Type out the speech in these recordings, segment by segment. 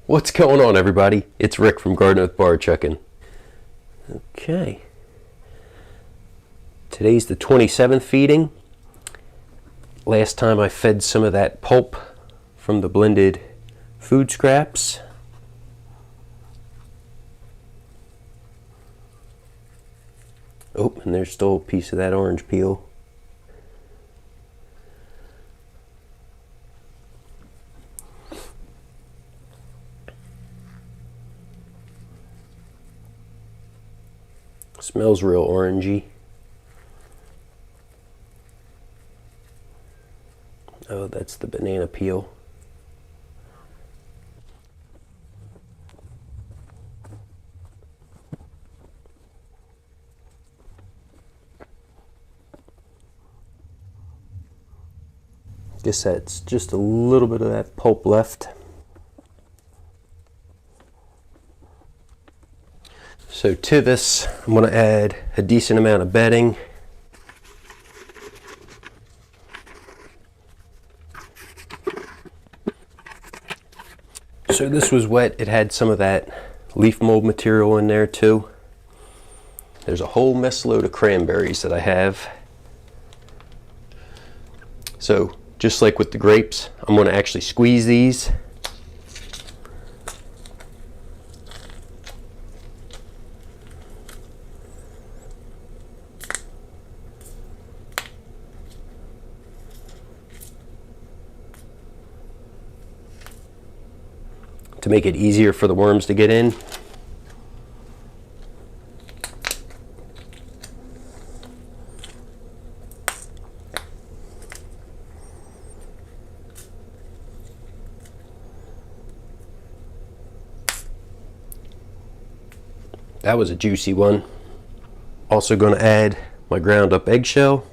What's going on, everybody? It's Rick from Garden with Barchuckin. Okay. Today's the 27th feeding. Last time I fed some of that pulp from the blended food scraps. Oh, and there's still a piece of that orange peel. Smells real orangey. Oh, that's the banana peel. Guess that's just a little bit of that pulp left. So to this, I'm going to add a decent amount of bedding. So this was wet. It had some of that leaf mold material in there too. There's a whole mess load of cranberries that I have. So just like with the grapes, I'm going to actually squeeze these. To make it easier for the worms to get in. That was a juicy one. Also going to add my ground up eggshell.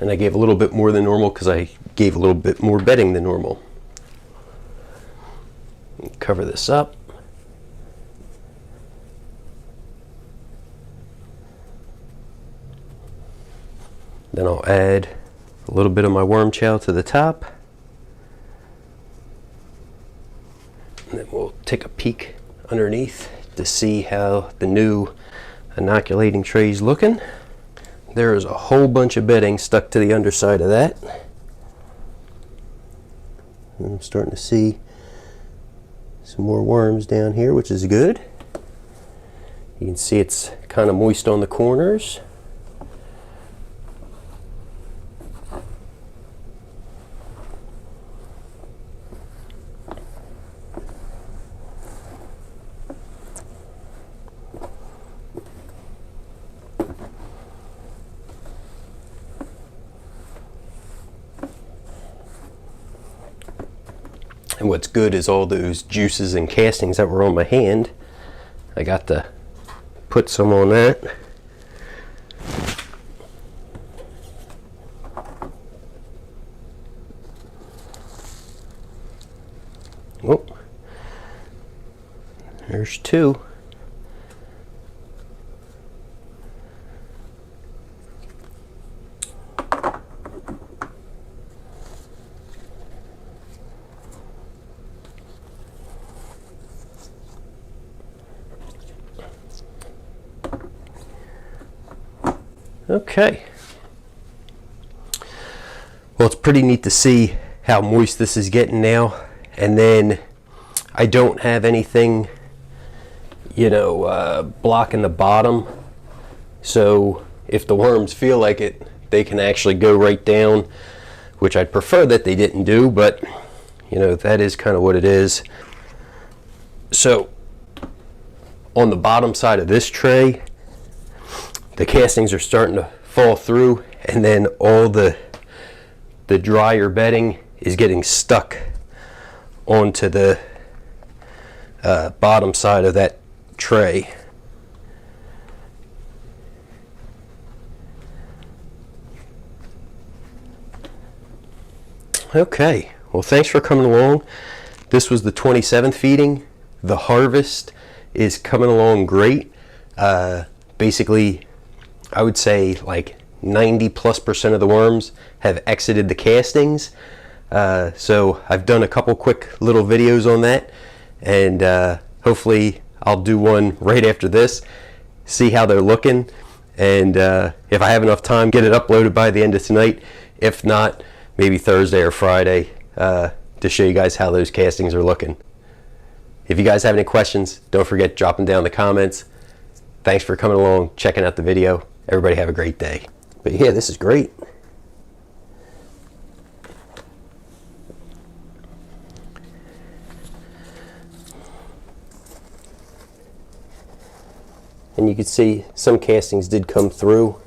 And I gave a little bit more than normal because I gave a little bit more bedding than normal. Cover this up. Then I'll add a little bit of my worm chow to the top. And then we'll take a peek underneath to see how the new inoculating tray is looking. There is a whole bunch of bedding stuck to the underside of that. And I'm starting to see some more worms down here, which is good. You can see it's kind of moist on the corners. And what's good is all those juices and castings that were on my hand, I got to put some on that. Oh, there's two. Okay. Well, it's pretty neat to see how moist this is getting now. And then I don't have anything, blocking the bottom. So if the worms feel like it, they can actually go right down, which I'd prefer that they didn't do, but that is kind of what it is. So on the bottom side of this tray, the castings are starting to fall through, and then all the drier bedding is getting stuck onto the bottom side of that tray. Okay, well, thanks for coming along. This was the 27th feeding. The harvest is coming along great. Basically, I would say like 90+% of the worms have exited the castings. So I've done a couple quick little videos on that, and hopefully I'll do one right after this, see how they're looking, and if I have enough time, get it uploaded by the end of tonight. If not, maybe Thursday or Friday to show you guys how those castings are looking. If you guys have any questions, don't forget to drop them down in the comments. Thanks for coming along, checking out the video. Everybody have a great day. But yeah, this is great. And you can see some castings did come through.